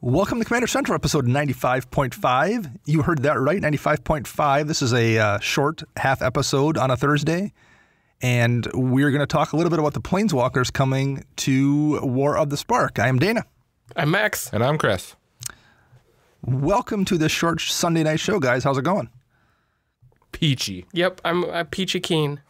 Welcome to Commander Central, episode 95.5. You heard that right, 95.5. This is a short half episode on a Thursday, and we're going to talk a little bit about the Planeswalkers coming to War of the Spark. I am Dana. I'm Max. And I'm Chris. Welcome to this short Sunday night show, guys. How's it going? Peachy. Yep, I'm peachy keen.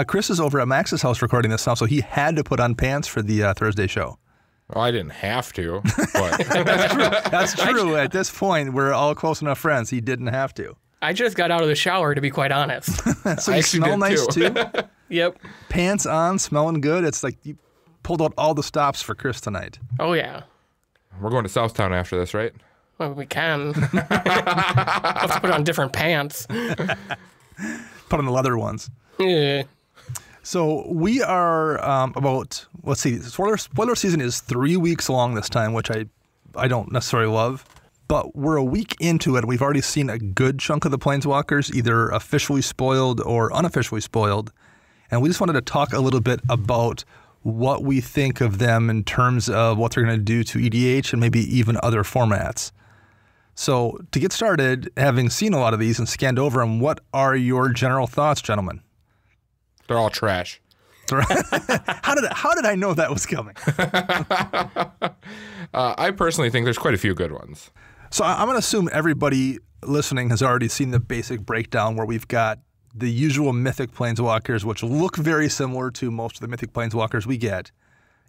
Chris is over at Max's house recording this now, so he had to put on pants for the Thursday show. Well, I didn't have to, but That's true. At this point, we're all close enough friends. He didn't have to. I just got out of the shower, to be quite honest. So you smell nice too? Yep. Pants on, smelling good. It's like you pulled out all the stops for Chris tonight. Oh, yeah. we're going to Southtown after this, right? Well, we can. Have to put on different pants. Put on the leather ones. Yeah. So we are about, let's see, spoiler season is 3 weeks long this time, which I don't necessarily love. But we're a week into it, and we've already seen a good chunk of the Planeswalkers, either officially spoiled or unofficially spoiled. And we just wanted to talk a little bit about what we think of them in terms of what they're going to do to EDH and maybe even other formats. So to get started, having seen a lot of these and scanned over them, what are your general thoughts, gentlemen? They're all trash. How did I know that was coming? I personally think there's quite a few good ones. So I'm going to assume everybody listening has already seen the basic breakdown where we've got the usual mythic planeswalkers, which look very similar to most of the mythic planeswalkers we get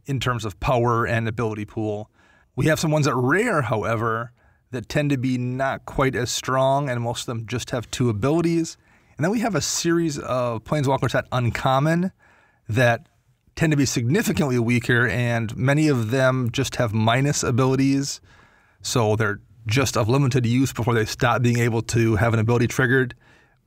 in terms of power and ability pool. We have some ones that are rare, however, that tend to be not quite as strong, and most of them just have two abilities. And then we have a series of planeswalkers that uncommon that tend to be significantly weaker, and many of them just have minus abilities. So they're just of limited use before they stop being able to have an ability triggered.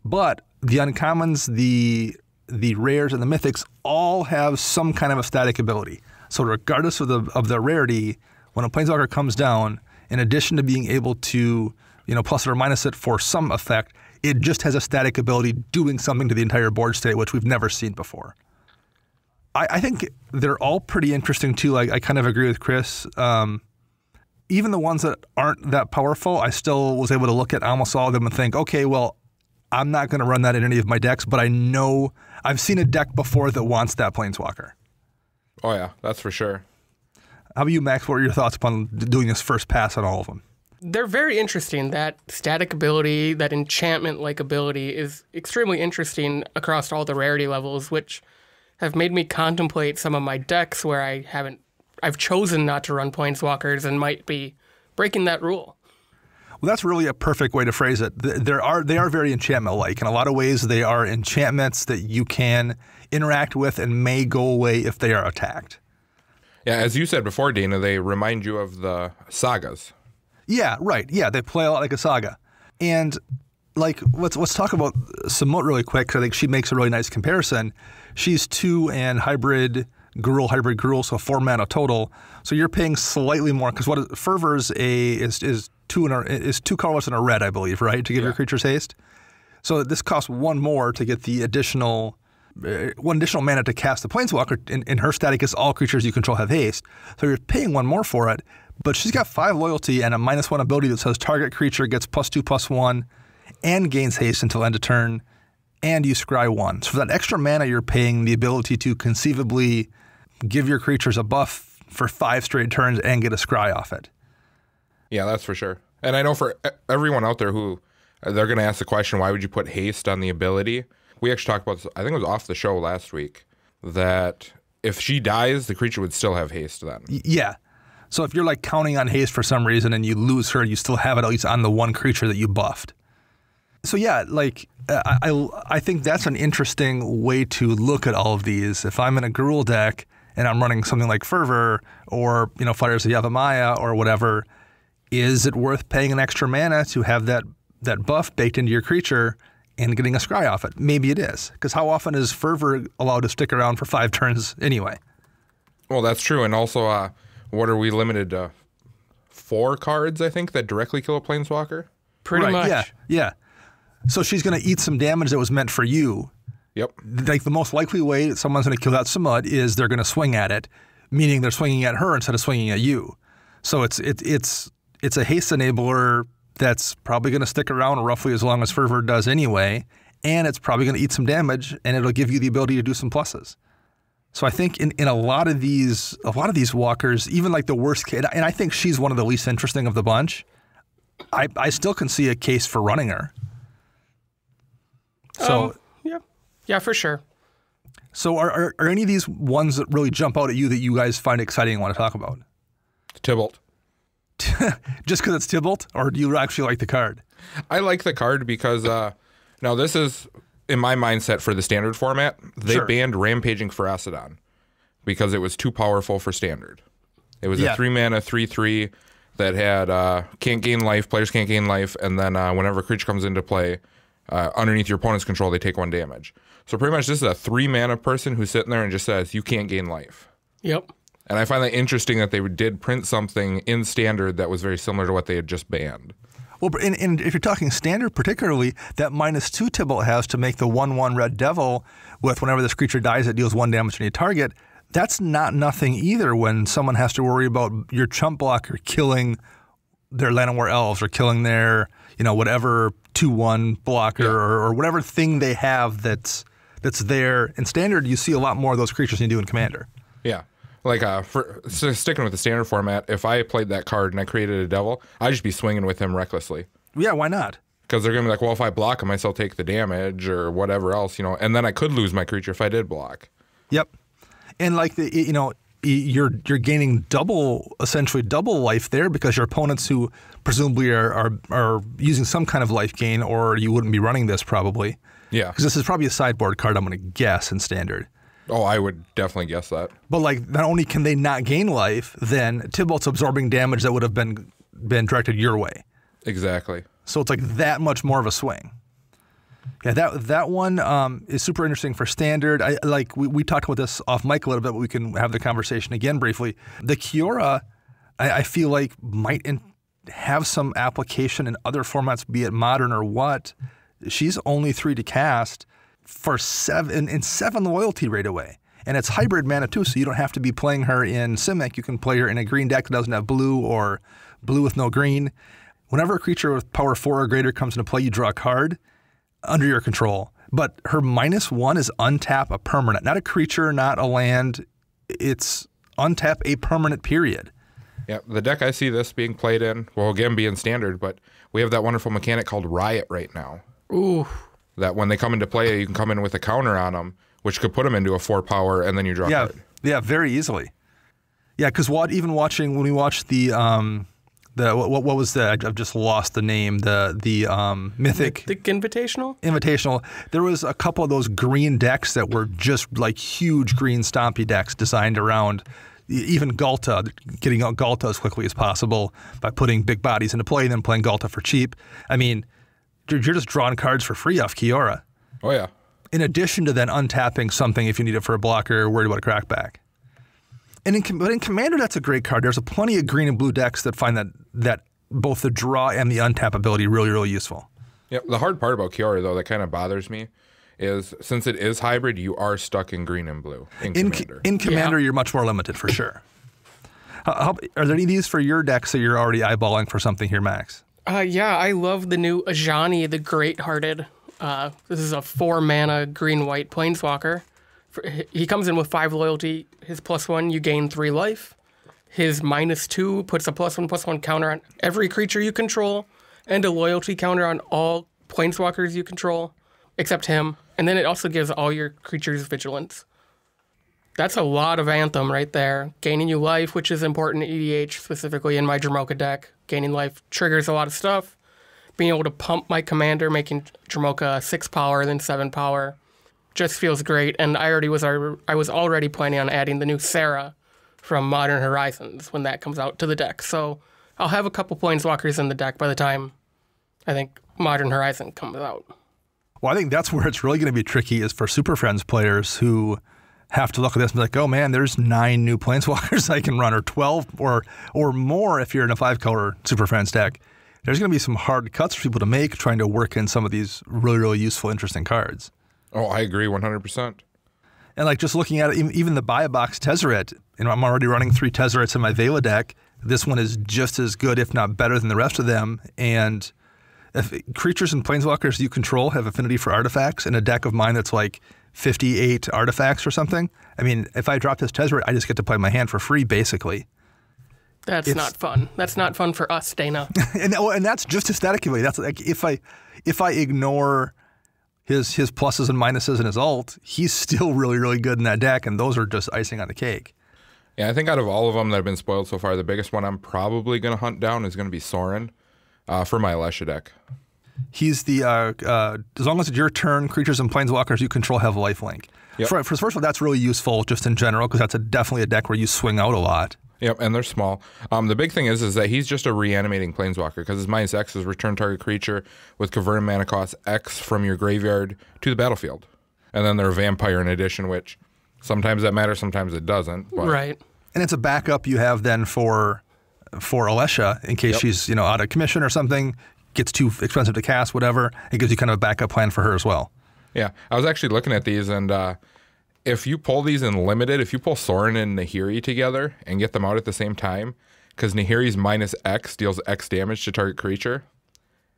But the uncommons, the rares, and the mythics all have some kind of a static ability. So regardless of the rarity, when a planeswalker comes down, in addition to being able to, plus or minus it for some effect, it just has a static ability doing something to the entire board state, which we've never seen before. I think they're all pretty interesting too. I kind of agree with Chris. Even the ones that aren't that powerful, I still was able to look at almost all of them and think, okay, well, I'm not going to run that in any of my decks, but I know I've seen a deck before that wants that planeswalker. Oh, yeah, that's for sure. How about you, Max? What are your thoughts upon doing this first pass on all of them? They're very interesting. That static ability, that enchantment-like ability is extremely interesting across all the rarity levels, which have made me contemplate some of my decks where I've chosen not to run planeswalkers and might be breaking that rule. Well, that's really a perfect way to phrase it. They are very enchantment-like. In a lot of ways, they are enchantments that you can interact with and may go away if they are attacked. Yeah, as you said before, Dana, they remind you of the sagas. Yeah, right. Yeah, they play a lot like a saga. And let's talk about Samut really quick, because I think she makes a really nice comparison. She's 2 and hybrid Gruul, so 4 mana total. So you're paying slightly more, because what Fervor's is 2 colorless and a red, I believe, right, to give your creatures haste. So this costs 1 more to get the additional mana to cast the planeswalker. In her static is all creatures you control have haste. So you're paying 1 more for it. But she's got 5 loyalty and a -1 ability that says target creature gets +2/+1 and gains haste until end of turn, and you scry 1. So for that extra mana, you're paying the ability to conceivably give your creatures a buff for 5 straight turns and get a scry off it. Yeah, that's for sure. And I know for everyone out there who they're going to ask the question, why would you put haste on the ability? We actually talked about this, I think it was off the show last week, that if she dies, the creature would still have haste then. Yeah. So if you're counting on haste for some reason and you lose her, you still have it at least on the one creature that you buffed. So yeah, I think that's an interesting way to look at all of these. If I'm in a Gruul deck and I'm running something like Fervor or Fires of Yavimaya or whatever, is it worth paying an extra mana to have that buff baked into your creature and getting a scry off it? Maybe it is, because how often is Fervor allowed to stick around for 5 turns anyway? Well, that's true, and also, what are we limited to? 4 cards, I think, that directly kill a planeswalker? Pretty much. Yeah. So she's going to eat some damage that was meant for you. Yep. The most likely way someone's going to kill that Samut is they're going to swing at it, meaning they're swinging at her instead of swinging at you. So it's a haste enabler that's probably going to stick around roughly as long as Fervor does anyway, and it's probably going to eat some damage, and it'll give you the ability to do some pluses. So I think in a lot of these walkers, even like the worst case, and I think she's one of the least interesting of the bunch, I still can see a case for running her. So yeah, for sure. So are any of these ones that really jump out at you that you guys find exciting and want to talk about? Tybalt. Just because it's Tybalt, or do you actually like the card? I like the card because now this is in my mindset for the standard format. They banned Rampaging Ferocidon because it was too powerful for standard. It was a 3-mana 3/3 that had can't gain life, players can't gain life, and then whenever a creature comes into play, underneath your opponent's control, they take 1 damage. So pretty much this is a 3-mana person who's sitting there and just says, you can't gain life. Yep. And I find that interesting that they did print something in standard that was very similar to what they had just banned. Well, and if you're talking standard particularly, that -2 Tybalt has to make the 1/1 Red Devil with whenever this creature dies, it deals 1 damage to any target. That's not nothing either when someone has to worry about your chump blocker killing their Llanowar Elves or killing their, whatever 2/1 blocker or whatever thing they have that's there. In standard, you see a lot more of those creatures than you do in Commander. Yeah. Like, sticking with the standard format, if I played that card and I created a devil, I'd just be swinging with him recklessly. Yeah, why not? Because they're going to be like, well, if I block him, I still take the damage or whatever else, and then I could lose my creature if I did block. Yep. And like, you're gaining essentially double life there because your opponents who presumably are using some kind of life gain, or you wouldn't be running this probably. Yeah. Because this is probably a sideboard card, I'm going to guess, in standard. Oh, I would definitely guess that. But like, not only can they not gain life, then Tybalt's absorbing damage that would have been directed your way. Exactly. So it's like that much more of a swing. Yeah, that one is super interesting for standard. We talked about this off mic a little bit, but we can have the conversation again briefly. The Kiora, I feel like might have some application in other formats, be it modern or what. She's only 3 to cast for 7 loyalty right away. And it's hybrid mana too, so you don't have to be playing her in Simic. You can play her in a green deck that doesn't have blue or blue with no green. Whenever a creature with power 4 or greater comes into play, you draw a card under your control. But her -1 is untap a permanent, not a creature, not a land. It's untap a permanent, period. Yeah, the deck I see this being played in, will again be in standard, but we have that wonderful mechanic called Riot right now. Ooh. That when they come into play, you can come in with a counter on them, which could put them into a 4 power, and then you draw a card. Yeah, very easily. Yeah, because even watching, when we watched what was that? I've just lost the name. The Mythic Invitational. There was a couple of those green decks that were just like huge green stompy decks designed around even Galta, getting out Galta as quickly as possible by putting big bodies into play and then playing Galta for cheap. I mean, you're just drawing cards for free off Kiora. Oh, yeah. In addition to then untapping something if you need it for a blocker, worried about a crackback. But in Commander, that's a great card. There's plenty of green and blue decks that find that both the draw and the untap ability really, really useful. Yeah, the hard part about Kiora, though, that kind of bothers me, is since it is hybrid, you are stuck in green and blue in Commander. In Commander, you're much more limited for sure. Are there any of these for your decks that you're already eyeballing for something here, Max? Yeah, I love the new Ajani, the Great-Hearted. This is a 4-mana green-white planeswalker. He comes in with 5 loyalty. His +1, you gain 3 life. His -2 puts a +1/+1 counter on every creature you control, and a loyalty counter on all planeswalkers you control, except him. And then it also gives all your creatures vigilance. That's a lot of Anthem right there. Gaining you life, which is important in EDH, specifically in my Dromoka deck. Gaining life triggers a lot of stuff. Being able to pump my commander, making Dromoka 6 power, then 7 power. Just feels great, and I was already planning on adding the new Sarah from Modern Horizons when that comes out to the deck. So I'll have a couple Planeswalkers in the deck by the time I think Modern Horizon comes out. Well, I think that's where it's really going to be tricky is for Super Friends players who have to look at this and be like, oh man, there's 9 new Planeswalkers I can run, or 12 or more if you're in a 5-color Super Friends deck. There's going to be some hard cuts for people to make trying to work in some of these really, really useful, interesting cards. Oh, I agree 100%. And like just looking at it, even the buy a box Tezzeret, I'm already running 3 Tezzerets in my Vela deck. This one is just as good, if not better, than the rest of them. And if creatures and planeswalkers you control have affinity for artifacts in a deck of mine that's like 58 artifacts or something, I mean, if I drop this Tezzeret, I just get to play my hand for free, basically. That's not fun. That's not fun for us, Dana. and that's just aesthetically. That's like if I ignore his pluses and minuses and his ult, he's still really, really good in that deck, and those are just icing on the cake. Yeah, I think out of all of them that have been spoiled so far, the biggest one I'm probably going to hunt down is going to be Sorin for my Alesha deck. He's the, as long as it's your turn, creatures and planeswalkers you control have lifelink. Yep. First of all, that's really useful just in general because that's definitely a deck where you swing out a lot. Yep, and they're small. The big thing is that he's just a reanimating planeswalker because his -X is return target creature with converted mana cost X from your graveyard to the battlefield. And then they're a vampire in addition, which sometimes that matters, sometimes it doesn't. But. Right. And it's a backup you have then for Alesha in case she's out of commission or something, gets too expensive to cast, whatever. It gives you kind of a backup plan for her as well. Yeah, I was actually looking at these, and if you pull these in limited, if you pull Sorin and Nahiri together and get them out at the same time, because Nahiri's -X deals X damage to target creature,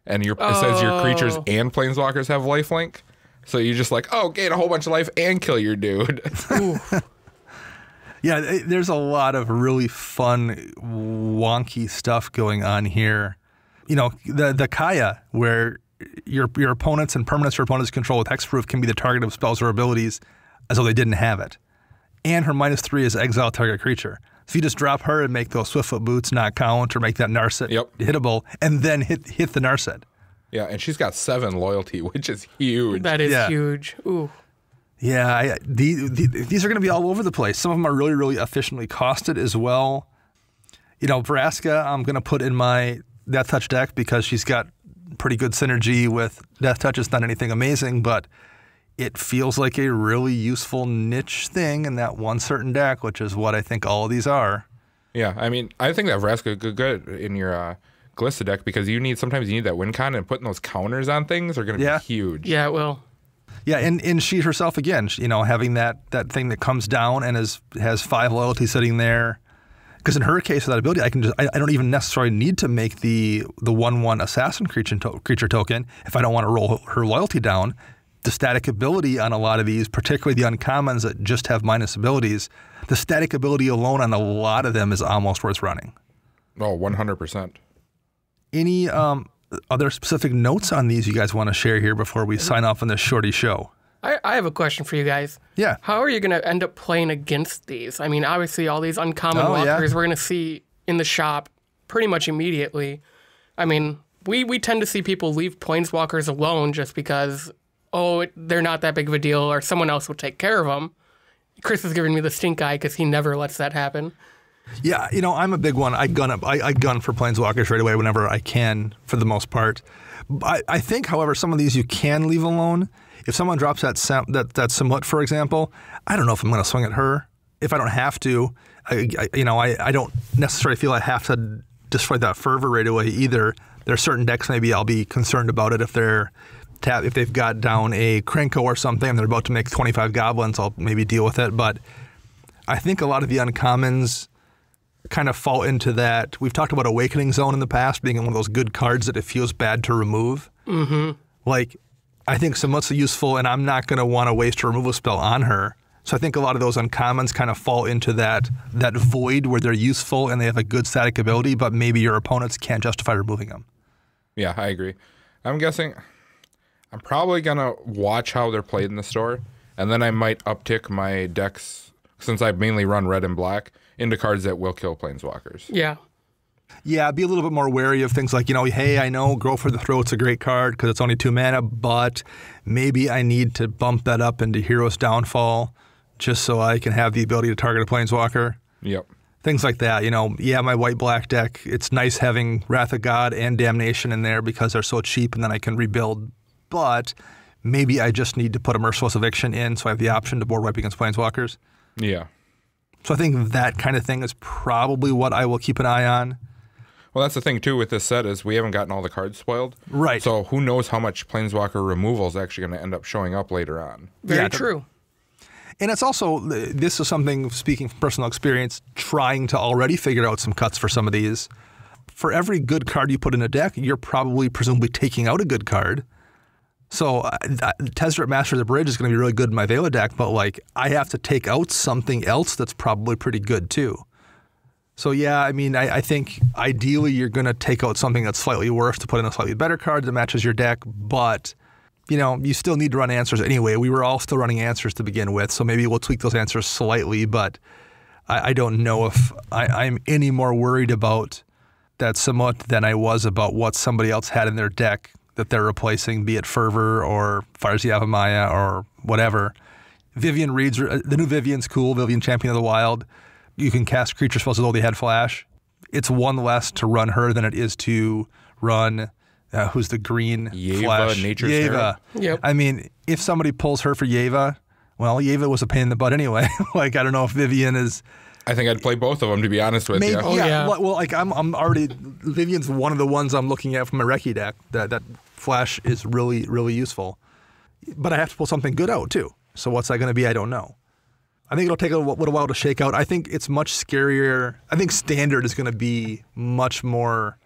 and it says your creatures and planeswalkers have lifelink, so you just like, gain a whole bunch of life and kill your dude. Yeah, there's a lot of really fun, wonky stuff going on here. The Kaya, where your opponents and permanents your opponents control with hexproof can be the target of spells or abilities as though they didn't have it. And her -3 is exile target creature. So you just drop her and make those Swiftfoot Boots not count or make that Narset hittable and then hit the Narset. Yeah, and she's got 7 loyalty, which is huge. That is huge. Ooh. Yeah, these are going to be all over the place. Some of them are really, really efficiently costed as well. Vraska, I'm going to put in my Death Touch deck because she's got pretty good synergy with Death Touch. It's not anything amazing, but it feels like a really useful niche thing in that one certain deck, which is what I think all of these are. Yeah, I mean, I think that Vraska good in your Glissa deck because sometimes you need that win con, and putting those counters on things are going to be huge. Yeah, it will. Yeah, and she herself, again, having that thing that comes down and has 5 loyalty sitting there. Because in her case, with that ability, I don't even necessarily need to make the 1/1 assassin creature token if I don't want to roll her loyalty down. The static ability on a lot of these, particularly the uncommons that just have minus abilities, the static ability alone on a lot of them is almost worth running. Oh, 100%. Any other specific notes on these you guys want to share here before we sign off on this shorty show? I have a question for you guys. Yeah. How are you going to end up playing against these? I mean, obviously, all these uncommon walkers we're going to see in the shop pretty much immediately. I mean, we tend to see people leave planeswalkers alone just because, they're not that big of a deal or someone else will take care of them. Chris is giving me the stink eye because he never lets that happen. Yeah, I'm a big one. I gun for planeswalkers right away whenever I can, for the most part. I think, however, some of these you can leave alone. If someone drops that Samut, for example, I don't know if I'm going to swing at her. If I don't have to, I don't necessarily feel I have to destroy that Fervor right away either. There are certain decks maybe I'll be concerned about it if they've got down a Krenko or something and they're about to make 25 goblins, I'll maybe deal with it. But I think a lot of the uncommons kind of fall into that. We've talked about Awakening Zone in the past being one of those good cards that it feels bad to remove. Mm-hmm. Like, I think Samut's useful, and I'm not going to want to waste a removal spell on her. So I think a lot of those uncommons kind of fall into that void where they're useful and they have a good static ability, but maybe your opponents can't justify removing them. Yeah, I agree. I'm guessing I'm probably going to watch how they're played in the store, and then I might uptick my decks, since I mainly run red and black, into cards that will kill planeswalkers. Yeah. Yeah, be a little bit more wary of things like, hey, I know Grow for the Throat's a great card because it's only 2 mana, but maybe I need to bump that up into Hero's Downfall just so I can have the ability to target a planeswalker. Yep. Things like that. My white-black deck, it's nice having Wrath of God and Damnation in there because they're so cheap and then I can rebuild. But maybe I just need to put a Merciless Eviction in so I have the option to board wipe against planeswalkers. Yeah. So I think that kind of thing is probably what I will keep an eye on. Well, that's the thing, too, with this set is we haven't gotten all the cards spoiled. Right. So who knows how much planeswalker removal is actually going to end up showing up later on. Very true. And it's also, this is something, speaking from personal experience, trying to already figure out some cuts for some of these. For every good card you put in a deck, you're probably presumably taking out a good card. So Tezzeret Master of the Bridge is going to be really good in my Vela deck, but like I have to take out something else that's probably pretty good too. So yeah, I mean, I think ideally you're going to take out something that's slightly worse to put in a slightly better card that matches your deck, but you know, you still need to run answers anyway. We were all still running answers to begin with, so maybe we'll tweak those answers slightly, but I don't know if I'm any more worried about that Samut than I was about what somebody else had in their deck that they're replacing, be it Fervor or Fires of Yavimaya or whatever. Vivian Reed's, the new Vivian's cool, Vivian Champion of the Wild. You can cast creature spells as though they had flash. It's one less to run her than it is to run, who's the green Yeva, flash? Nature's Yeva. Yep. I mean, if somebody pulls her for Yeva, well, Yeva was a pain in the butt anyway. Like, I don't know if Vivian is... I think I'd play both of them, to be honest with Maybe, you. Oh, yeah. Well, like I'm already Vivian's one of the ones I'm looking at from my Reki deck. That flash is really, really useful. But I have to pull something good out too. So what's that going to be? I don't know. I think it'll take a little while to shake out. I think it's much scarier. I think Standard is going to be much more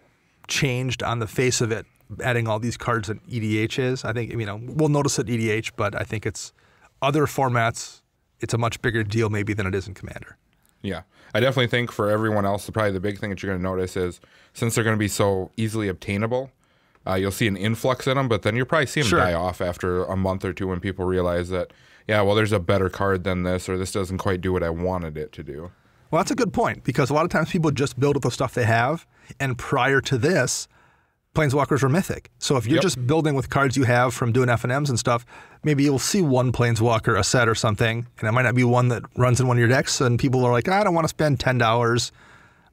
changed on the face of it, adding all these cards than EDH is. I think, you know, we'll notice it EDH, but I think it's other formats. It's a much bigger deal maybe than it is in Commander. Yeah. I definitely think for everyone else, probably the big thing that you're going to notice is since they're going to be so easily obtainable, you'll see an influx in them, but then you'll probably see them die off after a month or two when people realize that, yeah, well, there's a better card than this, or this doesn't quite do what I wanted it to do. Well, that's a good point, because a lot of times people just build with the stuff they have, and prior to this, Planeswalkers were mythic. So if you're just building with cards you have from doing FNMs and stuff, maybe you'll see one Planeswalker a set or something, and it might not be one that runs in one of your decks, and people are like, I don't want to spend $10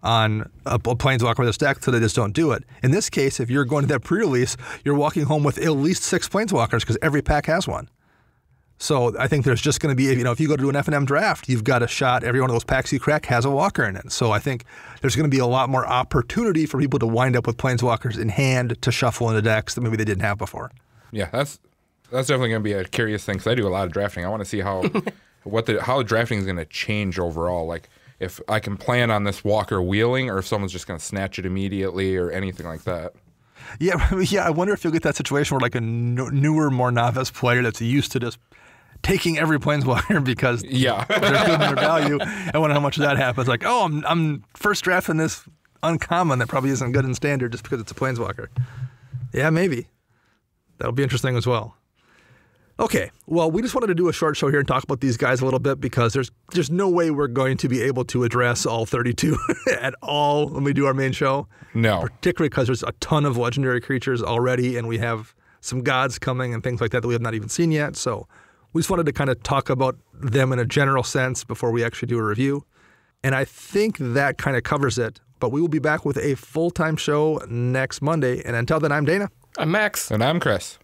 on a Planeswalker with this deck, so they just don't do it. In this case, if you're going to that pre-release, you're walking home with at least 6 Planeswalkers, because every pack has one. So I think there's just going to be, you know, if you go to do an FNM draft, you've got a shot. Every one of those packs you crack has a walker in it. So I think there's going to be a lot more opportunity for people to wind up with Planeswalkers in hand to shuffle into decks that maybe they didn't have before. Yeah, that's definitely going to be a curious thing, because I do a lot of drafting. I want to see how how drafting is going to change overall. Like if I can plan on this walker wheeling, or if someone's just going to snatch it immediately, or anything like that. Yeah, I wonder if you'll get that situation where like a newer, more novice player that's used to just taking every Planeswalker because they're good in their value. I wonder how much of that happens. Like, oh, I'm first drafting this uncommon that probably isn't good in Standard just because it's a Planeswalker. Yeah, maybe. That'll be interesting as well. Okay, well, we just wanted to do a short show here and talk about these guys a little bit, because there's no way we're going to be able to address all 32 at all when we do our main show. No. Particularly because there's a ton of legendary creatures already, and we have some gods coming and things like that we have not even seen yet. So we just wanted to kind of talk about them in a general sense before we actually do a review. And I think that kind of covers it. But we will be back with a full-time show next Monday. And until then, I'm Dana. I'm Max. And I'm Chris.